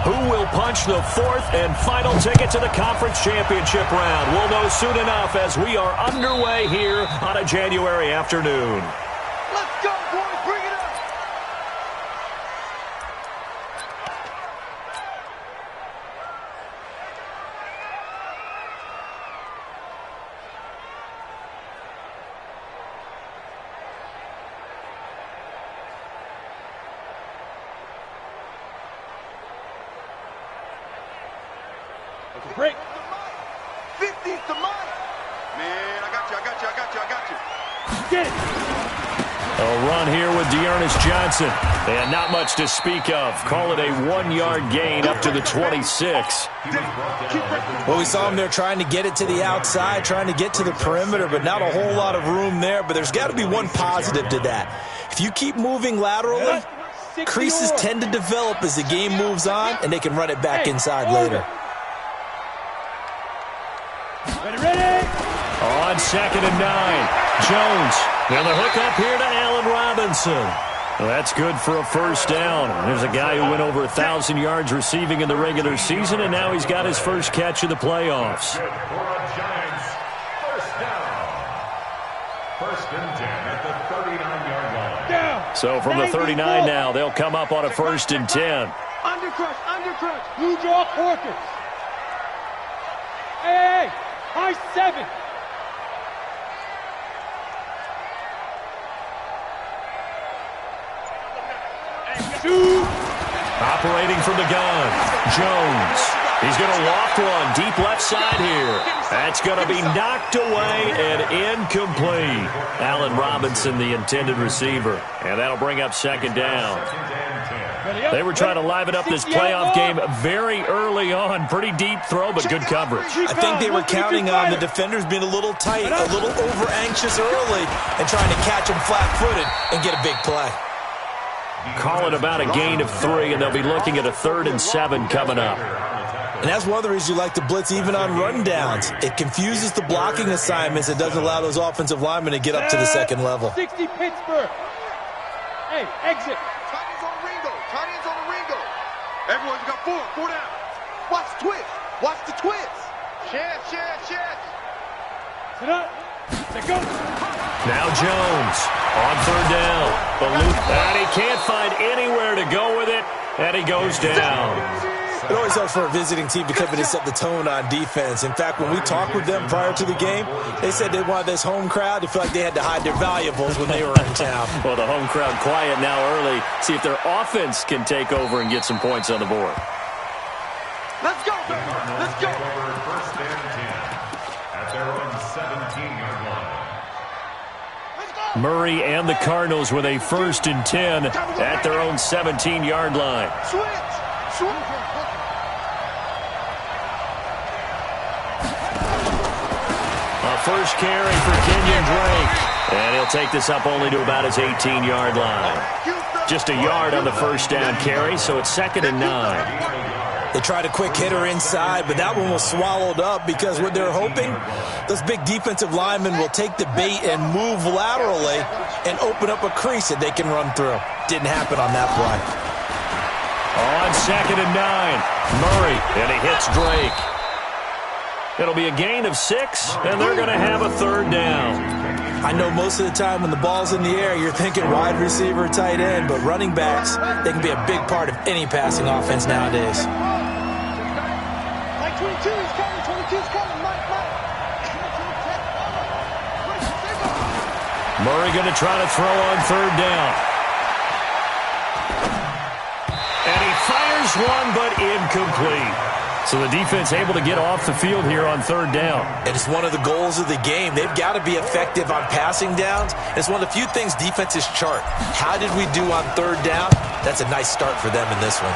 Who will punch the fourth and final ticket to the conference championship round? We'll know soon enough as we are underway here on a January afternoon. Let's go, boys. Bring it up. Break. 50's the mic. Man, I got you. Get it. A run here with Dearness Johnson. And not much to speak of. Call it a 1-yard gain up to the 26. Well, we saw him there trying to get it to the outside, trying to get to the perimeter, but not a whole lot of room there. But there's got to be one positive to that. If you keep moving laterally, creases tend to develop as the game moves on, and they can run it back inside later. Ready. On 2nd and 9, Jones. And the hook up here to Allen Robinson. Well, that's good for a first down. There's a guy who went over 1,000 yards receiving in the regular season, and now he's got his first catch in the playoffs. First and 10 at the 39-yard line. So from the 39 now, they'll come up on a 1st and 10. Undercrush. Blue draw Corkers. Hey. High 7. Operating from the gun, Jones. He's going to loft one deep left side here. That's going to be knocked away and incomplete. Allen Robinson, the intended receiver. And that'll bring up 2nd down. They were trying to liven up this playoff game very early on. Pretty deep throw, but good coverage. I think they were counting on the defenders being a little tight, a little over-anxious early, and trying to catch them flat-footed and get a big play. Call it about a gain of 3, and they'll be looking at a 3rd and 7 coming up. And that's one of the reasons you like to blitz even on rundowns. It confuses the blocking assignments. It doesn't allow those offensive linemen to get up to the second level. 60 Pittsburgh. Hey, exit. Tight ends on the Ringo. Everyone's got 4 down. Watch the twist. Share. Sit up. Let go. Now Jones on 3rd down. And he can't find anywhere to go with it, and he goes down. It always helps for a visiting team to come in and set the tone on defense. In fact, when we talked with them prior to the game, they said they wanted this home crowd to feel like they had to hide their valuables when they were in town. Well, the home crowd quiet now early. See if their offense can take over and get some points on the board. Let's go, baby. Let's go. First and 10 at their own 17-yard line. Murray and the Cardinals with a 1st and 10 at their own 17-yard line. Switch. First carry for Kenyon Drake. And he'll take this up only to about his 18-yard line. Just a yard on the first down carry, so it's 2nd and 9. They tried a quick hitter inside, but that one was swallowed up because what they're hoping, those big defensive linemen will take the bait and move laterally and open up a crease that they can run through. Didn't happen on that play. On 2nd and 9, Murray, and he hits Drake. It'll be a gain of 6, and they're going to have a 3rd down. I know most of the time when the ball's in the air, you're thinking wide receiver, tight end, but running backs, they can be a big part of any passing offense nowadays. Like 22 is coming. 22's coming. Mike. Murray going to try to throw on 3rd down. And he fires one, but incomplete. So the defense able to get off the field here on 3rd down. And it's one of the goals of the game. They've got to be effective on passing downs. It's one of the few things defenses chart. How did we do on 3rd down? That's a nice start for them in this one.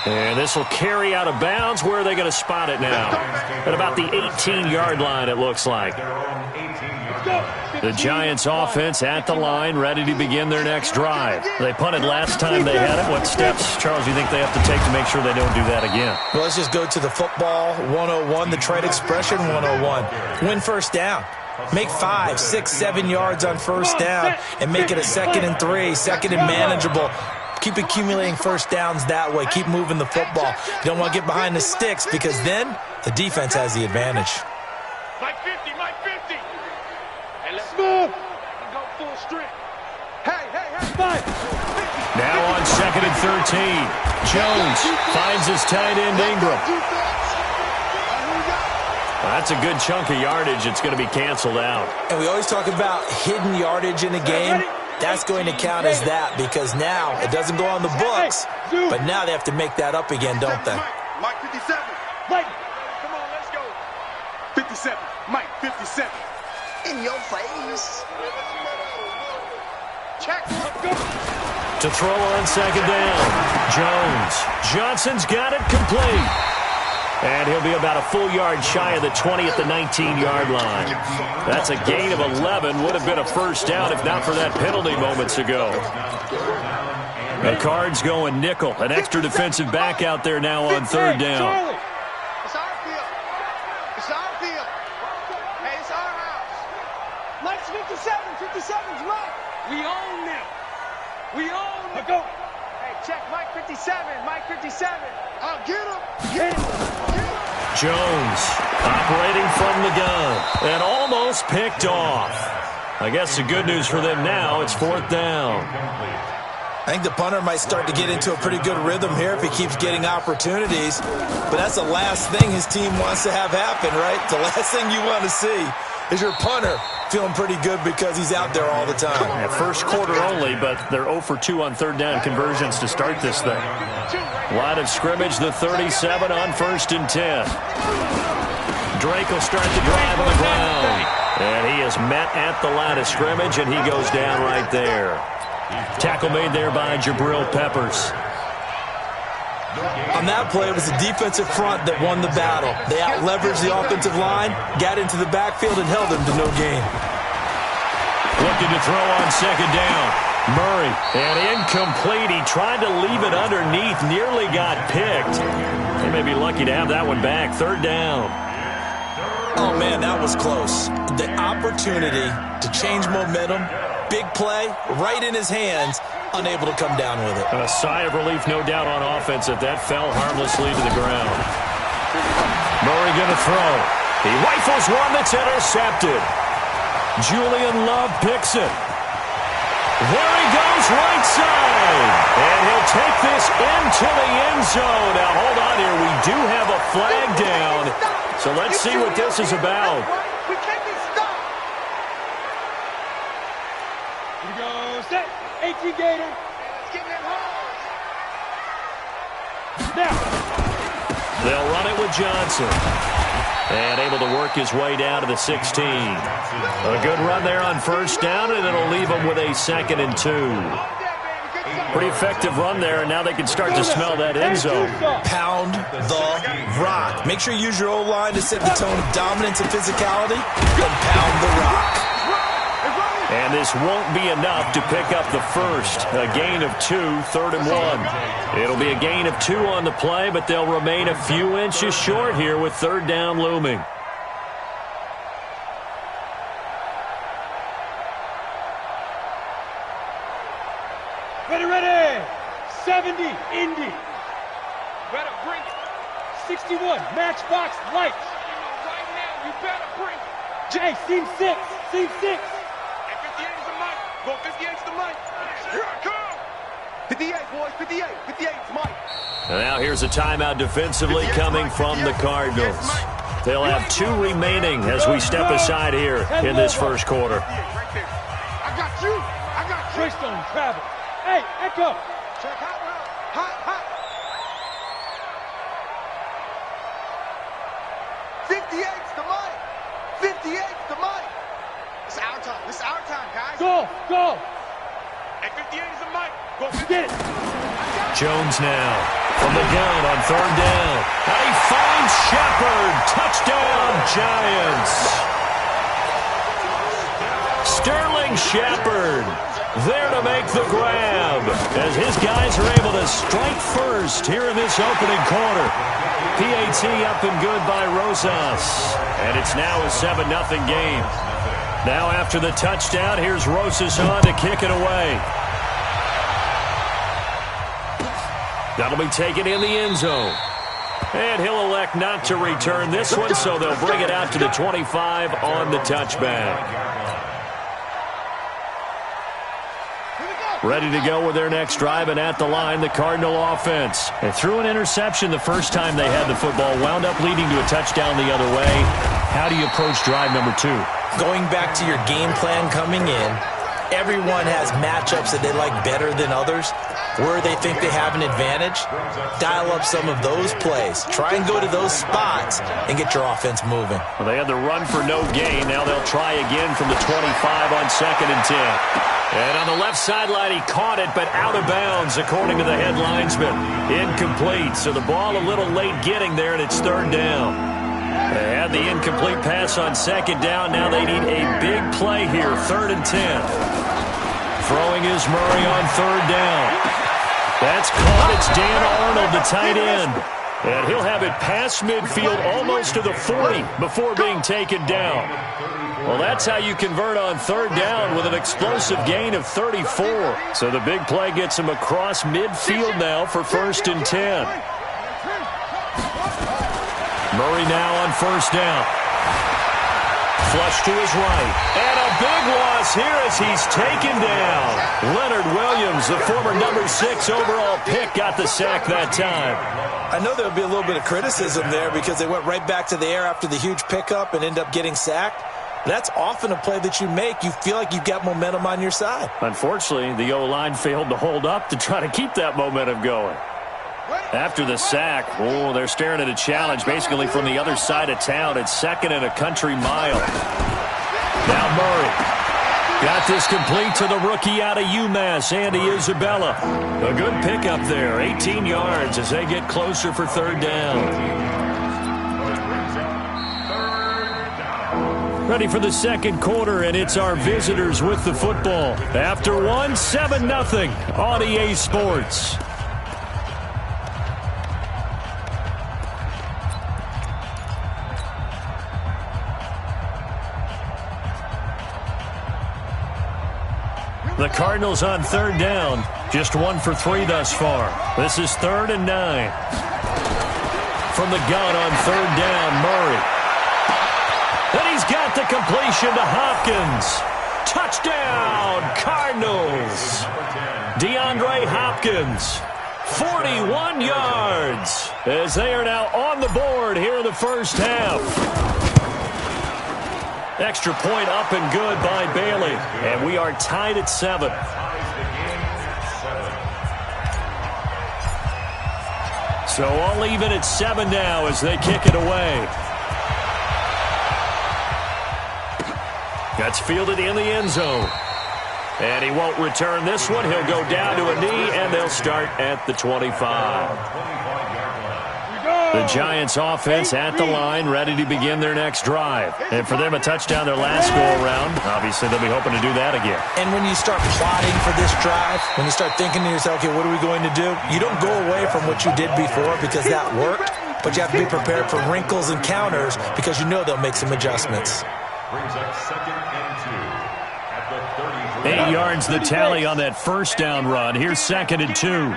And this will carry out of bounds. Where are they going to spot it now? At about the 18-yard line, it looks like. The Giants offense at the line, ready to begin their next drive. They punted last time they had it. What steps, Charles, do you think they have to take to make sure they don't do that again? Well, let's just go to the football 101, the trade expression 101. Win first down. Make 5, 6, 7 yards on first down and make it a 2nd and 3, 2nd and manageable. Keep accumulating first downs that way. Keep moving the football. You don't want to get behind the sticks because then the defense has the advantage. Mike 50, Mike 50. Hey, let's move. Go full strength. Hey. Now on 2nd and 13. Jones finds his tight end Ingram. That's a good chunk of yardage. It's going to be canceled out. And we always talk about hidden yardage in a game. That's going to count as that because now it doesn't go on the books, but now they have to make that up again, don't they? Mike 57. Mike, come on, let's go. 57. Mike 57. In your face. Check. To throw on 2nd down. Jones. Johnson's got it complete. And he'll be about a full yard shy of the 20 at the 19-yard line. That's a gain of 11. Would have been a first down if not for that penalty moments ago. The Cards going nickel. An extra defensive back out there now on 3rd down. It's our field. It's our field. Hey, it's our house. Mike's 57. 57's Mike. We own them. We own them. Go. Hey, check Mike 57. Mike 57. I'll get him. Get him. Jones operating from the gun and almost picked off. I guess the good news for them now, it's 4th down. I think the punter might start to get into a pretty good rhythm here if he keeps getting opportunities. But that's the last thing his team wants to have happen, right? The last thing you want to see is your punter feeling pretty good because he's out there all the time. Yeah, first quarter only, but they're 0 for 2 on 3rd down conversions to start this thing. Line of scrimmage, the 37 on 1st and 10. Drake will start the drive on the ground. And he is met at the line of scrimmage, and he goes down right there. Tackle made there by Jabril Peppers. On that play, it was the defensive front that won the battle. They out-leveraged the offensive line, got into the backfield, and held them to no gain. Looking to throw on 2nd down. Murray, and incomplete. He tried to leave it underneath, nearly got picked. They may be lucky to have that one back. 3rd down. Oh, man, that was close. The opportunity to change momentum, big play, right in his hands, unable to come down with it. A sigh of relief, no doubt, on offense that fell harmlessly to the ground. Murray going to throw. He rifles one that's intercepted. Julian Love picks it. There he goes, right side. And he'll take this into the end zone. Now, hold on here. We do have a flag down. So let's see what this is about. We can't be stopped. Here goes that. 18 Gator. Let's get them home. Now. They'll run it with Johnson. And able to work his way down to the 16. A good run there on 1st down, and it'll leave him with a 2nd and 2. Pretty effective run there, and now they can start to smell that end zone. Pound the rock. Make sure you use your O-line to set the tone of dominance and physicality, and pound the rock. And this won't be enough to pick up the first. A gain of 2, 3rd and 1. It'll be a gain of 2 on the play, but they'll remain a few inches short here with 3rd down looming. Ready. 70, Indy. Better bring it. 61, Matchbox Lights. Right now, you better bring it. Jay, Scene 6. Scene 6. And 58 is the mic. Go 58 is the mic. Here I come. 58, boys. 58. 58 is Mike. And now here's a timeout defensively coming from the Cardinals. They'll have 2 remaining as we step aside here in this first quarter. Right there. I got you. I got you. Greystone travel. Hey, Echo. Check hot route. Hot. 58's the mic. 58's the mic. It's our time. It's our time, guys. Go. Hey, 58 is the mic. Go 58. Get it. Jones now from the gun on 3rd down. And he finds Shepard. Touchdown, Giants. Sterling Shepard there to make the grab as his guys are able to strike first here in this opening quarter. PAT up and good by Rosas. And it's now a 7-0 game. Now after the touchdown, here's Rosas on to kick it away. That'll be taken in the end zone. And he'll elect not to return this one, so they'll bring it out to the 25 on the touchback. Ready to go with their next drive, and at the line, the Cardinal offense. They threw an interception the first time they had the football, wound up leading to a touchdown the other way. How do you approach drive number 2? Going back to your game plan coming in, everyone has matchups that they like better than others. Where they think they have an advantage, dial up some of those plays. Try and go to those spots and get your offense moving. Well, they had the run for no gain. Now they'll try again from the 25 on 2nd and 10. And on the left sideline, he caught it, but out of bounds, according to the head linesman. Incomplete, so the ball a little late getting there, and it's 3rd down. They had the incomplete pass on 2nd down. Now they need a big play here, 3rd and 10. Throwing is Murray on 3rd down. That's caught. It's Dan Arnold, the tight end. And he'll have it past midfield almost to the 40 before being taken down. Well, that's how you convert on 3rd down with an explosive gain of 34. So the big play gets him across midfield now for 1st and 10. Murray now on 1st down. Flush to his right. And a big loss here as he's taken down. Leonard Williams, the former number 6 overall pick, got the sack that time. I know there'll be a little bit of criticism there because they went right back to the air after the huge pickup and end up getting sacked. That's often a play that you make. You feel like you've got momentum on your side. Unfortunately, the O-line failed to hold up to try to keep that momentum going. After the sack, they're staring at a challenge basically from the other side of town. It's 2nd and a country mile. Now Murray got this complete to the rookie out of UMass, Andy Isabella. A good pickup there, 18 yards as they get closer for 3rd down. Ready for the 2nd quarter, and it's our visitors with the football. After 7-0 on EA Sports. The Cardinals on 3rd down. Just 1 for 3 thus far. This is 3rd and 9. From the gun on 3rd down, Murray. And he's got the completion to Hopkins. Touchdown, Cardinals. DeAndre Hopkins, 41 yards, as they are now on the board here in the first half. Extra point up and good by Bailey. And we are tied at 7. So all even at 7 now as they kick it away. That's fielded in the end zone. And he won't return this one. He'll go down to a knee, and they'll start at the 25. The Giants offense at the line, ready to begin their next drive. And for them, a touchdown their last go-around. Obviously, they'll be hoping to do that again. And when you start plotting for this drive, when you start thinking to yourself, okay, what are we going to do? You don't go away from what you did before because that worked, but you have to be prepared for wrinkles and counters because you know they'll make some adjustments. Brings up 2nd and 2 at the 30. 8 yards the tally on that first down run. Here's 2nd and 2.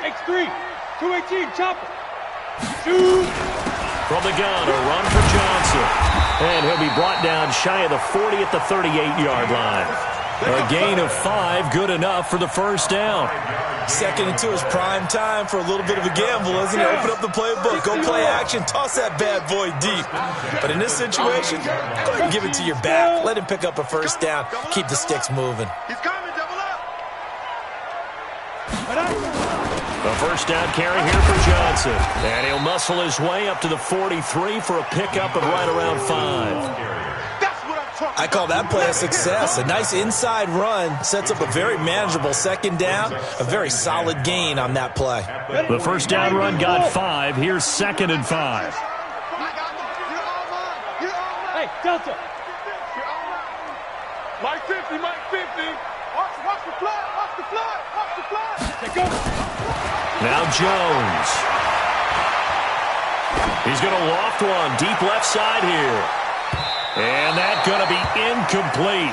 X3, 218, chopper. Shoot. From the gun, a run for Johnson. And he'll be brought down shy of the 40 at the 38-yard line. A gain of 5, good enough for the first down. 2nd and 2 is prime time for a little bit of a gamble, isn't it? Open up the playbook, go play action, toss that bad boy deep. But in this situation, go ahead and give it to your back. Let him pick up a first down. Keep the sticks moving. He's coming, double up. The first down carry here for Johnson. And he'll muscle his way up to the 43 for a pickup of right around 5. I call that play a success. A nice inside run sets up a very manageable 2nd down. A very solid gain on that play. The first down run got 5. Here's 2nd and 5. Hey, Delta. Mike 50, Mike 50. Watch the fly, watch the fly, watch the fly. Take over. Now Jones. He's going to loft one deep left side here. And that's going to be incomplete.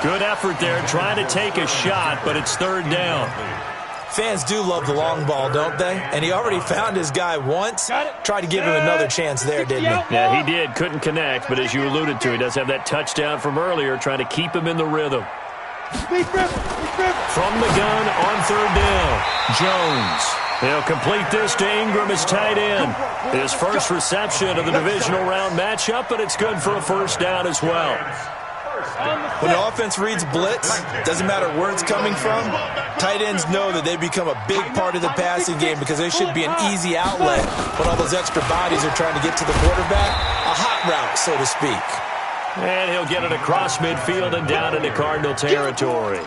Good effort there, trying to take a shot, but it's third down. Fans do love the long ball, don't they? And he already found his guy once. Tried to give him another chance there, didn't he? Yeah, he did. Couldn't connect, but as you alluded to, he does have that touchdown from earlier, trying to keep him in the rhythm. From the gun on third down, Jones. He'll complete this to Ingram as tight end. His first reception of the divisional round matchup, but it's good for a first down as well. When the offense reads blitz, doesn't matter where it's coming from, tight ends know that they become a big part of the passing game because they should be an easy outlet when all those extra bodies are trying to get to the quarterback. A hot route, so to speak. And he'll get it across midfield and down into Cardinal territory.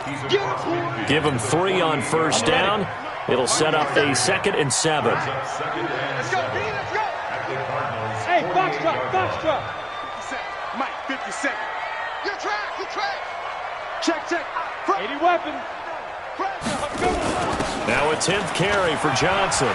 Give him 3 on first down. It'll set up a 2nd and 7. Let's go, let's go. Hey, box drop. 50 seconds. Mike, 50 seconds. Your track. Check. 80 weapon. Now a 10th carry for Johnson.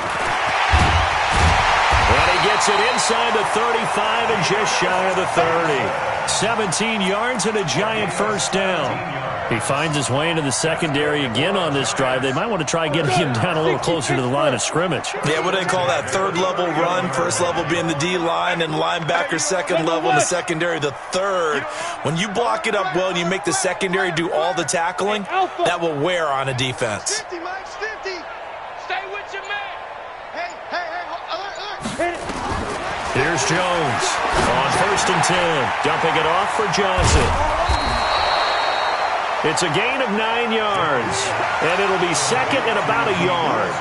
And he gets it inside the 35 and just shy of the 30. 17 yards and a giant first down. He finds his way into the secondary again on this drive. They might want to try getting him down a little closer to the line of scrimmage. Yeah, what do they call that? Third level run, first level being the D-line, and linebacker second level in the secondary, the third. When you block it up well and you make the secondary do all the tackling, that will wear on a defense. 50, Mike, 50. Stay with your man. Hey, Here's Jones on 1st and 10. Dumping it off for Johnson. It's a gain of 9 yards, and it'll be 2nd and about a yard.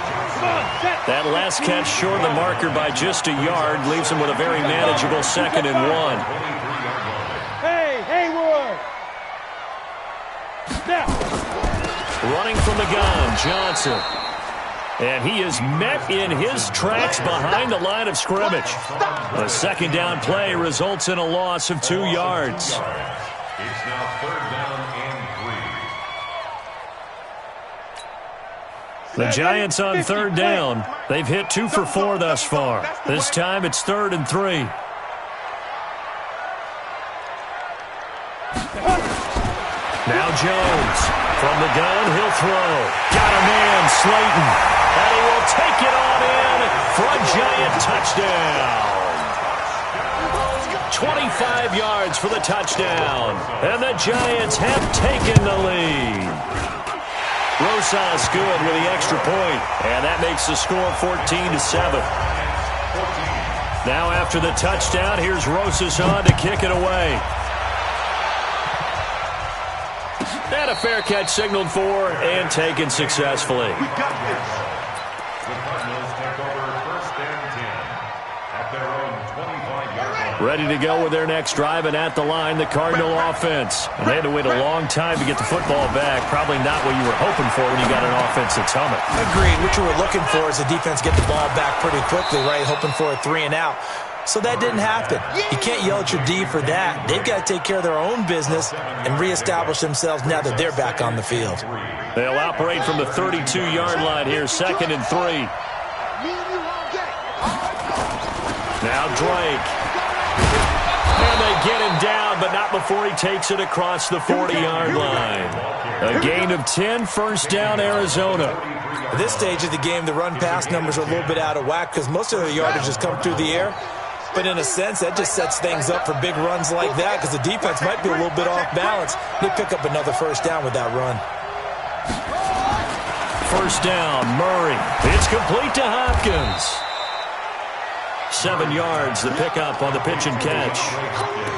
That last catch short of the marker by just a yard leaves him with a very manageable 2nd and 1. Hey, Hayward. Now. Running from the gun, Johnson. And he is met in his tracks behind the line of scrimmage. A 2nd down play results in a loss of 2 yards. It's now 3rd down and 3. The Giants on 3rd down. They've hit 2 for 4 thus far. This time it's 3rd and 3. Now Jones. From the gun, he'll throw. Got a man, Slayton. And he will take it on in for a Giant touchdown. 25 yards for the touchdown. And the Giants have taken the lead. Rosas good with the extra point. And that makes the score 14-7. Now after the touchdown, here's Rosas on to kick it away. And a fair catch signaled for and taken successfully. we got this. The Cardinals take over 1st and 10 at their own 25-yard line. Ready to go with their next drive, and at the line, the Cardinal offense. And they had to wait a long time to get the football back. Probably not what you were hoping for when you got an offense that's humming. Agreed. What you were looking for is the defense get the ball back pretty quickly, right? Hoping for a 3 and out. So that didn't happen. You can't yell at your D for that. They've got to take care of their own business and reestablish themselves now that they're back on the field. They'll operate from the 32-yard line here, 2nd and 3. Now Drake. And they get him down, but not before he takes it across the 40-yard line. A gain of 10, first down, Arizona. At this stage of the game, the run-pass numbers are a little bit out of whack because most of their yardage has come through the air. But in a sense, that just sets things up for big runs like that because the defense might be a little bit off balance. They pick up another first down with that run. First down, Murray. It's complete to Hopkins. 7 yards, the pickup on the pitch and catch.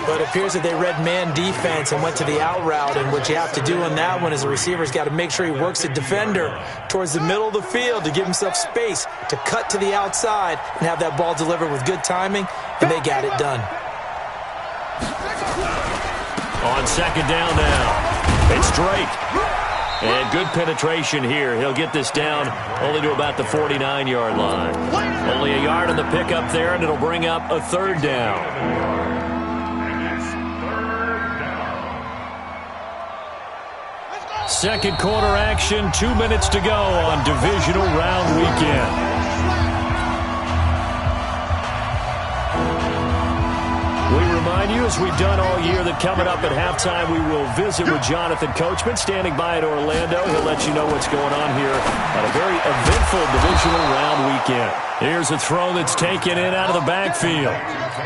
But it appears that they read man defense and went to the out route, and what you have to do on that one is the receiver's got to make sure he works the defender towards the middle of the field to give himself space to cut to the outside and have that ball delivered with good timing, and they got it done. On 2nd down now, it's Drake. And good penetration here. He'll get this down only to about the 49-yard line. Only a yard on the pickup there, and it'll bring up a 3rd down. And it's 3rd down. Second quarter action, 2 minutes to go on divisional round weekend. We remind remind you, as we've done all year, that coming up at halftime, we will visit with Jonathan Coachman, standing by at Orlando. He'll let you know what's going on here on a very eventful divisional round weekend. Here's a throw that's taken in out of the backfield.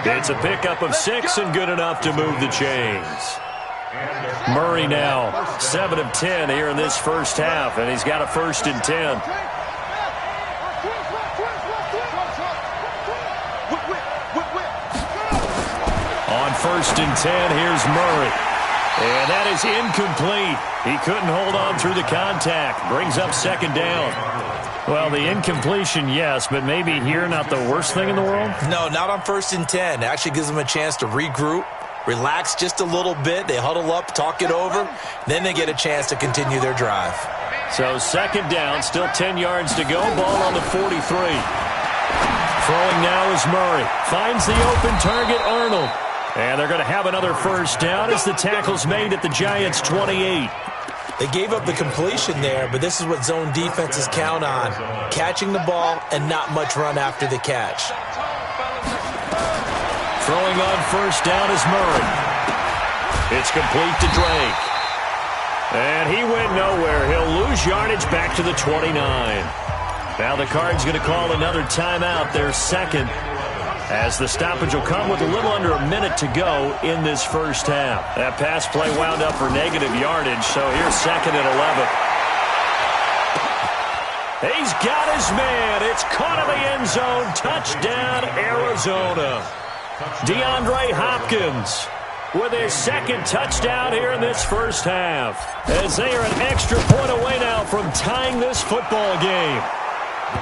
It's a pickup of 6 and good enough to move the chains. Murray now 7 of 10 here in this first half, and he's got a 1st and 10. On 1st and 10, here's Murray. And that is incomplete. He couldn't hold on through the contact. Brings up 2nd down. Well, the incompletion, yes, but maybe here not the worst thing in the world? No, not on 1st and 10. It actually gives them a chance to regroup, relax just a little bit. They huddle up, talk it over. Then they get a chance to continue their drive. So 2nd down, still 10 yards to go. Ball on the 43. Throwing now is Murray. Finds the open target, Arnold. And they're going to have another 1st down as the tackle's made at the Giants' 28. They gave up the completion there, but this is what zone defenses count on. Catching the ball and not much run after the catch. Throwing on 1st down is Murray. It's complete to Drake. And he went nowhere. He'll lose yardage back to the 29. Now the Cards going to call another timeout, their 2nd, as the stoppage will come with a little under a minute to go in this first half. That pass play wound up for negative yardage, so here's 2nd and 11. He's got his man. It's caught in the end zone. Touchdown, Arizona. DeAndre Hopkins with his 2nd touchdown here in this first half, as they are an extra point away now from tying this football game.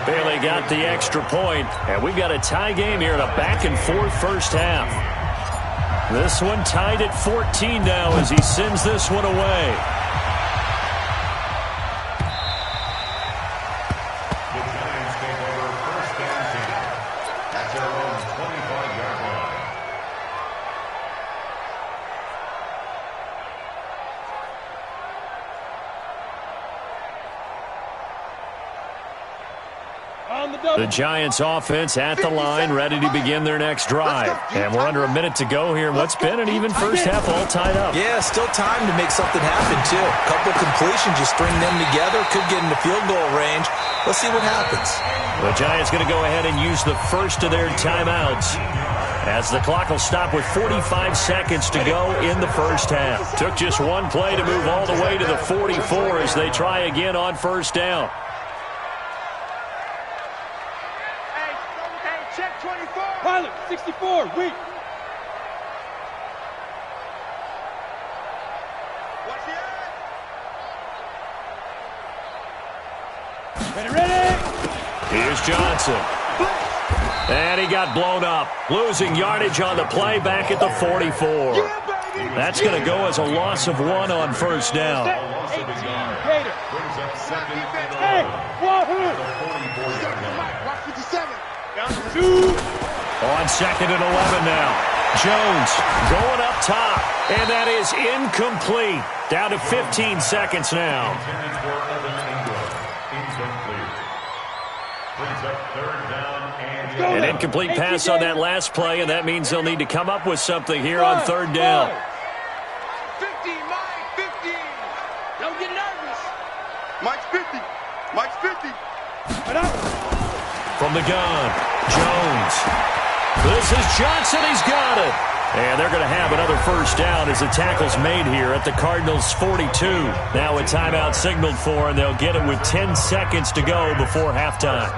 Bailey got the extra point, and we've got a tie game here in a back-and-forth first half. This one tied at 14 now as he sends this one away. The Giants take over 1st and 10 at their own 25-yard line. The Giants offense at the line, ready to begin their next drive. And we're under a minute to go here. What's been an even first half, all tied up. Yeah, still time to make something happen, too. A couple completions, you string them together, could get into field goal range. Let's see what happens. The Giants going to go ahead and use the first of their timeouts, as the clock will stop with 45 seconds to go in the first half. Took just one play to move all the way to the 44 as they try again on 1st down. Check 24. Pilot, 64, weak. Watch the eye. Ready. Here's Johnson. And he got blown up, losing yardage on the play back at the 44. That's going to go as a loss of 1 on 1st down. 18, Gator. Brings up 2nd and 11. Hey, Wahoo. The 44-yard line. Watch 57. Down to 2. On 2nd and 11 now. Jones going up top, and that is incomplete. Down to 15 seconds now. Intended for Evan Ingram. Incomplete. Brings up 3rd down and An incomplete pass on that last play, and that means they'll need to come up with something here on 3rd down. 50, Mike, 50. Don't get nervous. Mike's 50. Mike's 50. From the gun, Jones. This is Johnson. He's got it. And they're going to have another 1st down as the tackle's made here at the Cardinals' 42. Now a timeout signaled for, and they'll get it with 10 seconds to go before halftime.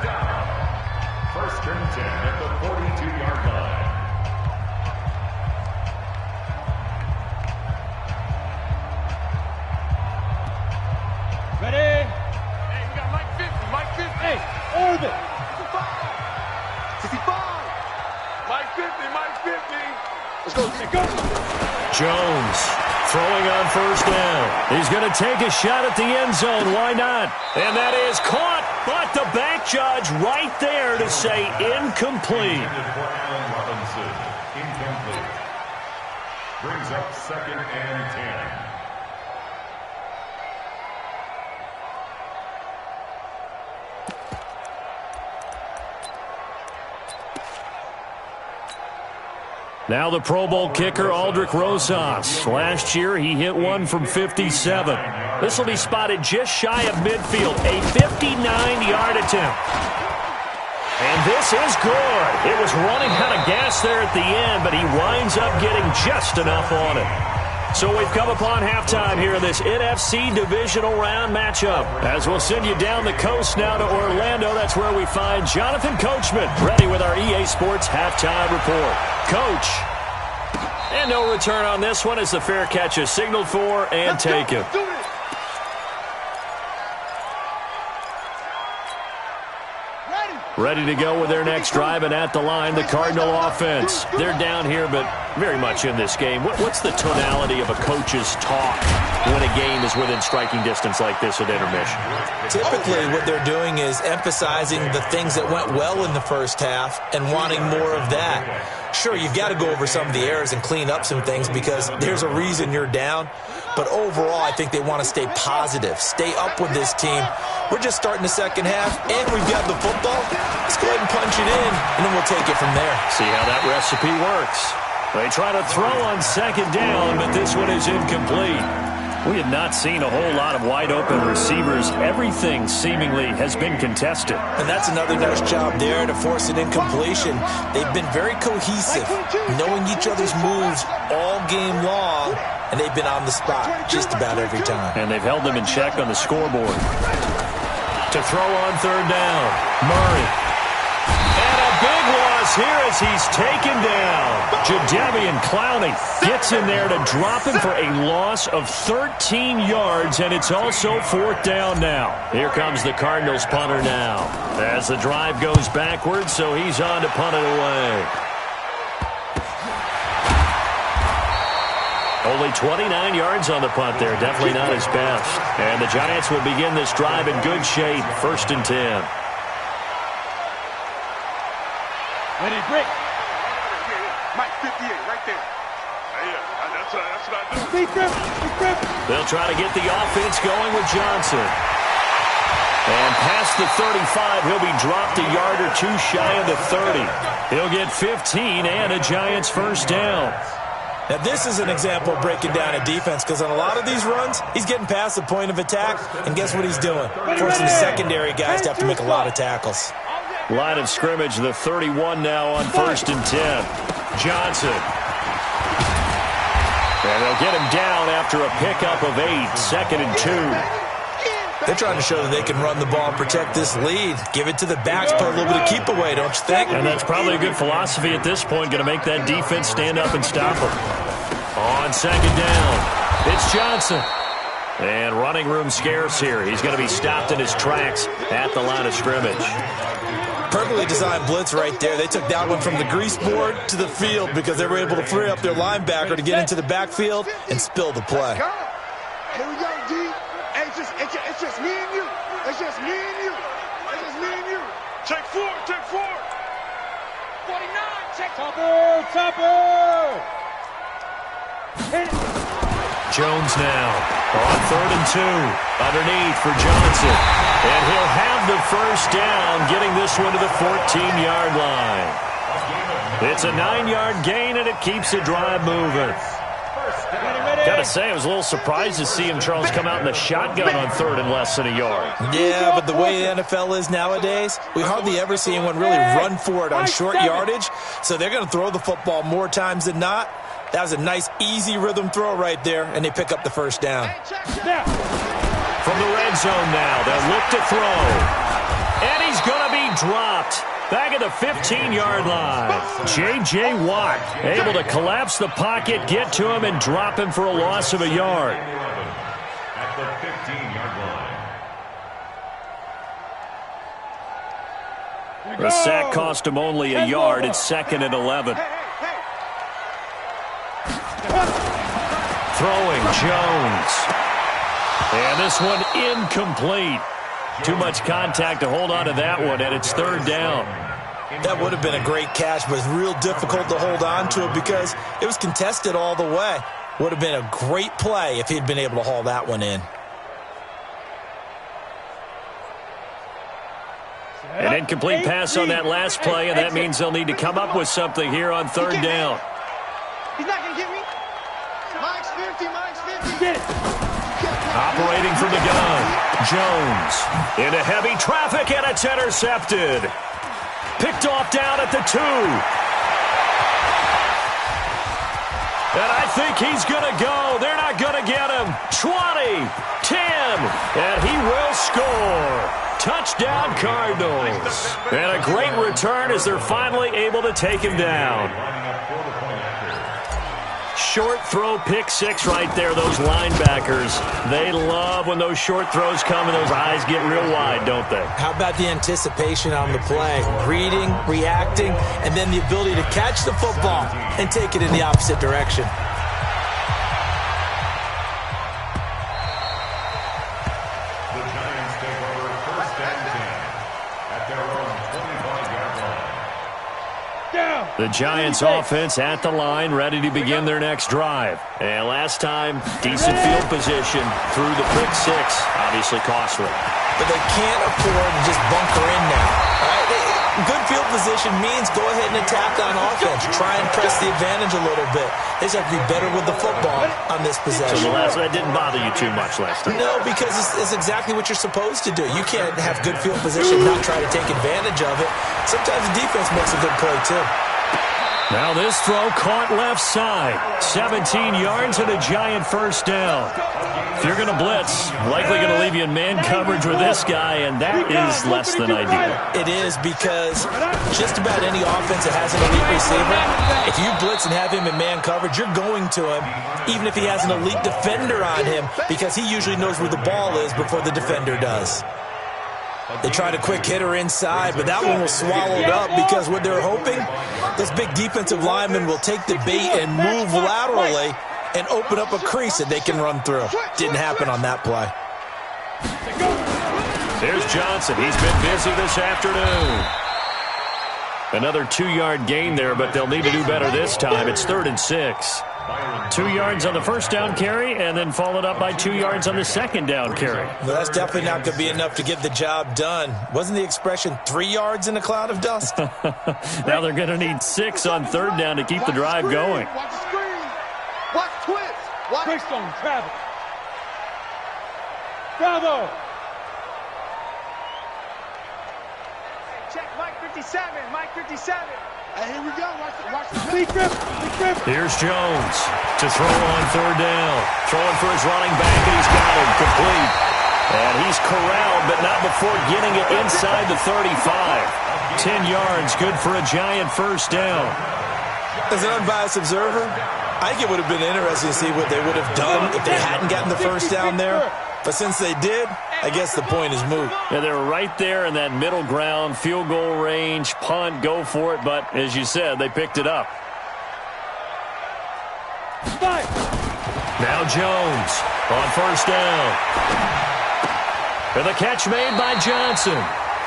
1st and 10 at the 42-yard line. Ready. Hey, we got Mike 50. Mike 50. Hey, orbit. 65. Mike 50. Mike 50. Let's go. Let's go. Jones throwing on 1st down. He's going to take a shot at the end zone. Why not? And that is caught, but the back judge right there to say incomplete. Intended for Allen Robinson. Incomplete. Brings up 2nd and 10. Now the Pro Bowl kicker, Aldrich Rosas. Last year, he hit one from 57. This will be spotted just shy of midfield, a 59-yard attempt. And this is good. It was running out of gas there at the end, but he winds up getting just enough on it. So we've come upon halftime here in this NFC divisional round matchup. As we'll send you down the coast now to Orlando, that's where we find Jonathan Coachman, ready with our EA Sports halftime report. Coach. And no return on this one as the fair catch is signaled for and taken. Ready to go with their next drive, and at the line, the Cardinal offense. They're down here, but very much in this game. What's the tonality of a coach's talk when a game is within striking distance like this at intermission? Typically, what they're doing is emphasizing the things that went well in the first half and wanting more of that. Sure, you've got to go over some of the errors and clean up some things because there's a reason you're down. But overall, I think they want to stay positive, stay up with this team. We're just starting the second half, and we've got the football. Let's go ahead and punch it in, and then we'll take it from there. See how that recipe works. They try to throw on second down, but this one is incomplete. We have not seen a whole lot of wide-open receivers. Everything seemingly has been contested. And that's another nice job there to force an incompletion. They've been very cohesive, knowing each other's moves all game long, and they've been on the spot just about every time. And they've held them in check on the scoreboard. To throw on third down, Murray. And a big loss here as he's taken down. Jadeveon Clowney gets in there to drop him for a loss of 13 yards, and it's also fourth down now. Here comes the Cardinals punter now as the drive goes backwards, so he's on to punt it away. Only 29 yards on the punt there. Definitely not his best. And the Giants will begin this drive in good shape. 1st and 10. Ready, break. Mike, 58, right there. Yeah, that's what I do. Big grip. They'll try to get the offense going with Johnson. And past the 35, he'll be dropped a yard or two shy of the 30. He'll get 15 and a Giants first down. Now, this is an example of breaking down a defense because on a lot of these runs, he's getting past the point of attack, and guess what he's doing? Forcing the secondary guys to have to make a lot of tackles. Line of scrimmage, the 31 now on 1st and 10. Johnson. And they'll get him down after a pickup of 8, 2nd and 2. They're trying to show that they can run the ball and protect this lead. Give it to the backs, play a little bit of keep away, don't you think? And that's probably a good philosophy at this point, going to make that defense stand up and stop them. On second down, it's Johnson. And running room scarce here. He's going to be stopped in his tracks at the line of scrimmage. Perfectly designed blitz right there. They took that one from the grease board to the field because they were able to free up their linebacker to get into the backfield and spill the play. Here we go, D. It's just me and you. It's just me and you. It's just me and you. Take 4. 49, check. Topper. Hit it. Jones now on 3rd and 2. Underneath for Johnson. And he'll have the first down, getting this one to the 14-yard line. It's a 9-yard gain, and it keeps the drive moving. Got to say, I was a little surprised to see him, Charles, come out in the shotgun on 3rd and less than a yard. Yeah, but the way the NFL is nowadays, we hardly ever see anyone really run for it on short yardage, so they're going to throw the football more times than not. That was a nice, easy rhythm throw right there, and they pick up the first down. From the red zone now, they'll look to throw. And he's going to be dropped. Back at the 15-yard line. J.J. Watt able to collapse the pocket, get to him, and drop him for a loss of a yard. At the 15-yard line. The sack cost him only a yard. It's 2nd and 11. Throwing Jones. And this one incomplete. Too much contact to hold on to that one, and it's 3rd down. That would have been a great catch, but it's real difficult to hold on to it because it was contested all the way. Would have been a great play if he'd been able to haul that one in. An incomplete pass on that last play, and that means they'll need to come up with something here on 3rd down. He's not going to get me. Mike's 50, Mike's 50. Get it. Operating from the gun, Jones into heavy traffic, and it's intercepted. Picked off down at the 2. And I think he's going to go. They're not going to get him. 20, 10, and he will score. Touchdown, Cardinals. And a great return as they're finally able to take him down. Short throw, pick 6 right there. Those linebackers, they love when those short throws come and those eyes get real wide, don't they? How about the anticipation on the play? Reading, reacting, and then the ability to catch the football and take it in the opposite direction. The Giants take over first and 10 at their own 25-yard line. The Giants offense at the line, ready to begin their next drive. And last time, decent field position through the pick 6, obviously costly. But they can't afford to just bunker in now. All right? Good field position means go ahead and attack on offense. Try and press the advantage a little bit. They just have to be better with the football on this possession. So that didn't bother you too much last time? No, because it's exactly what you're supposed to do. You can't have good field position and not try to take advantage of it. Sometimes the defense makes a good play, too. Now this throw caught left side. 17 yards and a Giant first down. If you're going to blitz, likely going to leave you in man coverage with this guy, and that is less than ideal. It is because just about any offense that has an elite receiver, if you blitz and have him in man coverage, you're going to him, even if he has an elite defender on him, because he usually knows where the ball is before the defender does. They tried a quick hitter inside, but that one was swallowed up because what they're hoping, those big defensive linemen will take the bait and move laterally and open up a crease that they can run through. Didn't happen on that play. There's Johnson. He's been busy this afternoon. Another 2-yard gain there, but they'll need to do better this time. It's 3rd and 6. 2 yards on the first down carry, and then followed up by 2 yards on the second down carry. Well, that's definitely not going to be enough to get the job done. Wasn't the expression 3 yards in a cloud of dust? Now they're going to need 6 on 3rd down to keep the drive going. Watch the screen. Watch twist. Watch. Twist on travel. Bravo. Check Mike 57. Mike 57. Hey, here we go. Watch the Big grip. Big grip. Here's Jones to throw on 3rd down. Throwing for his running back, and he's got him complete. And he's corralled, but not before getting it inside the 35. 10 yards, good for a Giant first down. As an unbiased observer, I think it would have been interesting to see what they would have done if they hadn't gotten the first down there. But since they did, I guess the point is moot. Yeah, they were right there in that middle ground, field goal range, punt, go for it. But as you said, they picked it up. Now Jones on first down. And the catch made by Johnson.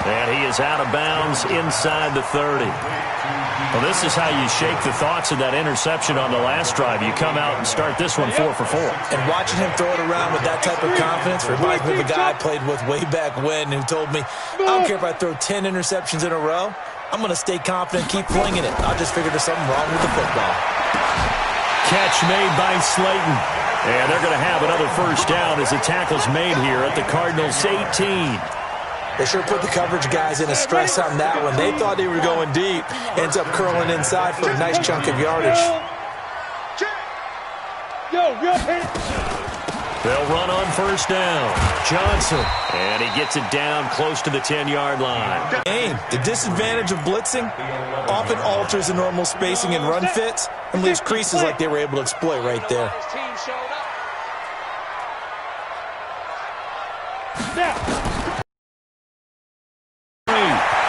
And he is out of bounds inside the 30. Well, this is how you shake the thoughts of that interception on the last drive. You come out and start this one 4 for 4. And watching him throw it around with that type of confidence reminds me of a guy I played with way back when who told me, I don't care if I throw 10 interceptions in a row. I'm going to stay confident, keep flinging it. I just figured there's something wrong with the football. Catch made by Slayton. And they're going to have another first down as the tackle's made here at the Cardinals' 18. They sure put the coverage guys in a stress on that one. They thought they were going deep. Ends up curling inside for a nice chunk of yardage. They'll run on first down. Johnson. And he gets it down close to the 10-yard line. The disadvantage of blitzing often alters the normal spacing and run fits and leaves creases like they were able to exploit right there.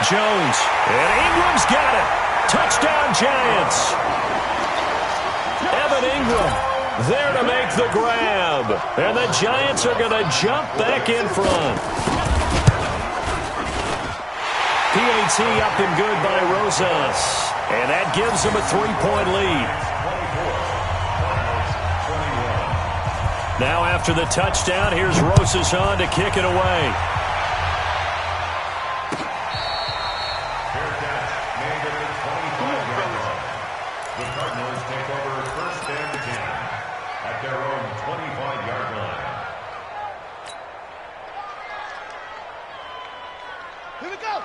Jones, and Ingram's got it. Touchdown, Giants. Evan Ingram there to make the grab. And the Giants are going to jump back in front. PAT up and good by Rosas. And that gives them a 3-point lead. Now after the touchdown, here's Rosas on to kick it away.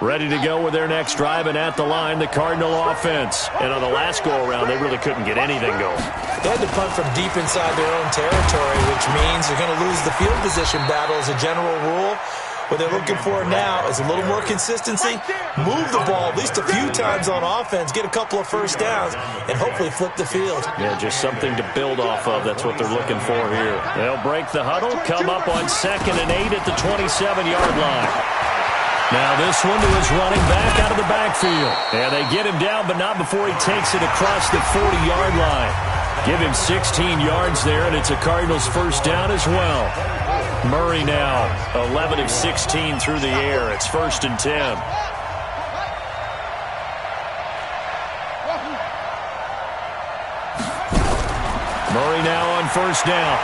Ready to go with their next drive, and at the line, the Cardinal offense. And on the last go-around, they really couldn't get anything going. They had to punt from deep inside their own territory, which means they're going to lose the field position battle as a general rule. What they're looking for now is a little more consistency, move the ball at least a few times on offense, get a couple of first downs, and hopefully flip the field. Yeah, just something to build off of. That's what they're looking for here. They'll break the huddle, come up on 2nd and 8 at the 27-yard line. Now this one to his running back out of the backfield. And they get him down, but not before he takes it across the 40-yard line. Give him 16 yards there, and it's a Cardinals first down as well. Murray now 11 of 16 through the air. It's 1st and 10. Murray now on first down.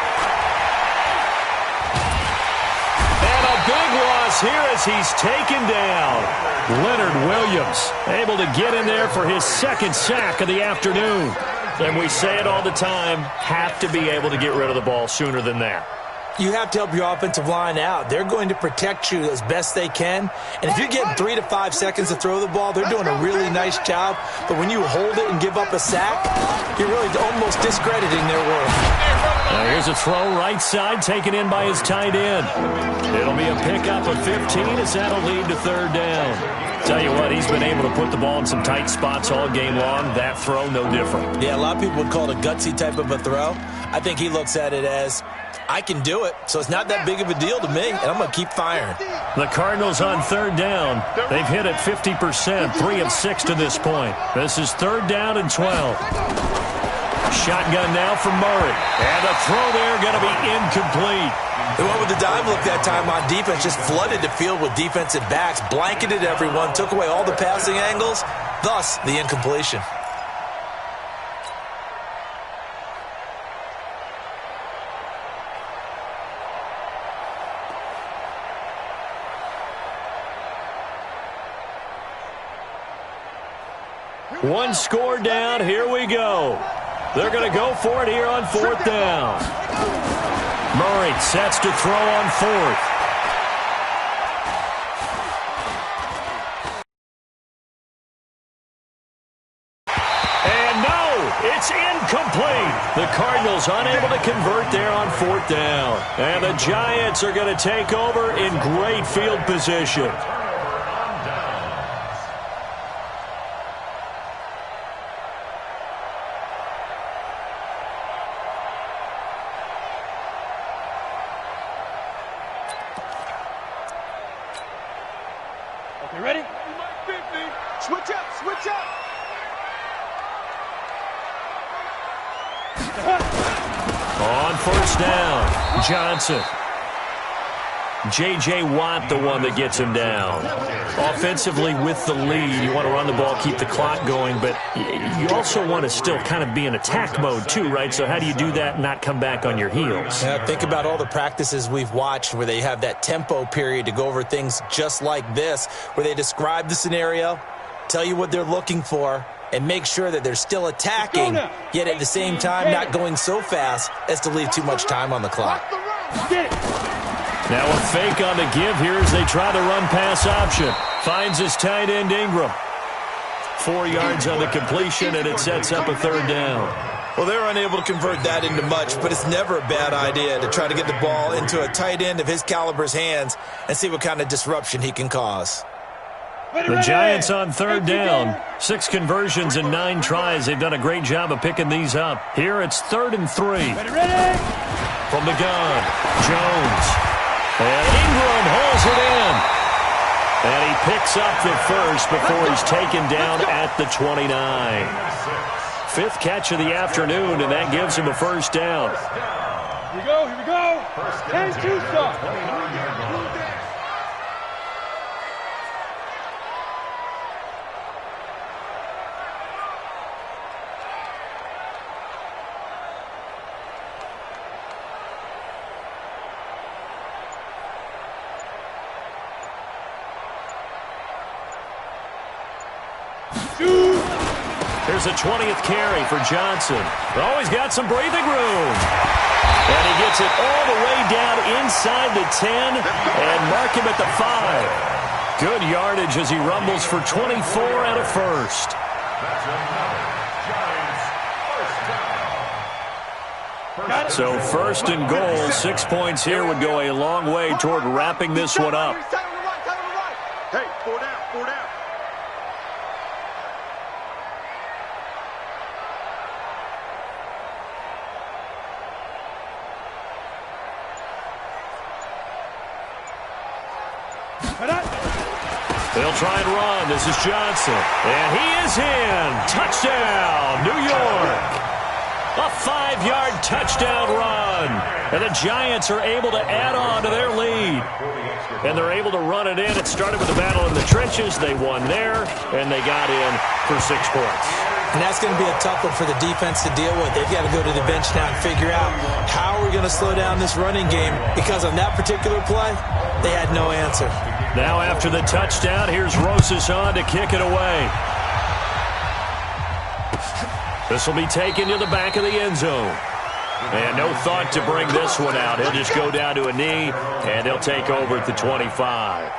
And a big loss here as he's taken down. Leonard Williams able to get in there for his 2nd sack of the afternoon. And we say it all the time, have to be able to get rid of the ball sooner than that. You have to help your offensive line out. They're going to protect you as best they can. And if you're getting 3 to 5 seconds to throw the ball, they're doing a really nice job. But when you hold it and give up a sack, you're really almost discrediting their work. Now here's a throw right side taken in by his tight end. It'll be a pickup of 15 as that'll lead to 3rd down. Tell you what, he's been able to put the ball in some tight spots all game long. That throw, no different. Yeah, a lot of people would call it a gutsy type of a throw. I think he looks at it as, I can do it, so it's not that big of a deal to me, and I'm going to keep firing. The Cardinals on 3rd down. They've hit it 50%, 3 of 6 to this point. This is 3rd down and 12. Shotgun now from Murray. And the throw there going to be incomplete. They went with the dime look that time on defense, just flooded the field with defensive backs, blanketed everyone, took away all the passing angles, thus the incompletion. One score down. Here we go. They're going to go for it here on 4th down. Murray sets to throw on 4th. And no, it's incomplete. The Cardinals unable to convert there on 4th down. And the Giants are going to take over in great field position. You ready? Switch up, switch up. On 1st down, Johnson. J.J. Watt, the one that gets him down. Offensively with the lead, you want to run the ball, keep the clock going, but you also want to still kind of be in attack mode too, right? So how do you do that and not come back on your heels? Yeah, think about all the practices we've watched where they have that tempo period to go over things just like this, where they describe the scenario, tell you what they're looking for, and make sure that they're still attacking, yet at the same time not going so fast as to leave too much time on the clock. Get it. Now a fake on the give here as they try the run-pass option. Finds his tight end, Ingram. 4 yards on the completion, and it sets up a 3rd down. Well, they're unable to convert that into much, but it's never a bad idea to try to get the ball into a tight end of his caliber's hands and see what kind of disruption he can cause. The Giants on 3rd down. 6 conversions and 9 tries. They've done a great job of picking these up. Here it's 3rd and 3. Ready. From the gun, Jones. And Ingram holds it in. And he picks up the first before he's taken down at the 29. 5th catch of the afternoon, and that gives him a 1st down. Here we go, here we go. 10-2 start. Here's a 20th carry for Johnson. Oh, he's got some breathing room. And he gets it all the way down inside the 10 and mark him at the 5. Good yardage as he rumbles for 24 and a first. That's another Giants first down. So first and goal, 6 points here would go a long way toward wrapping this one up. Hey, 4 down, 4 down. They'll try and run. This is Johnson. And he is in. Touchdown, New York. A 5-yard touchdown run. And the Giants are able to add on to their lead. And they're able to run it in. It started with a battle in the trenches. They won there, and they got in for 6 points. And that's going to be a tough one for the defense to deal with. They've got to go to the bench now and figure out how we're going to slow down this running game, because on that particular play, they had no answer. Now after the touchdown, here's Rosas on to kick it away. This will be taken to the back of the end zone. And no thought to bring this one out. He'll just go down to a knee, and they'll take over at the 25.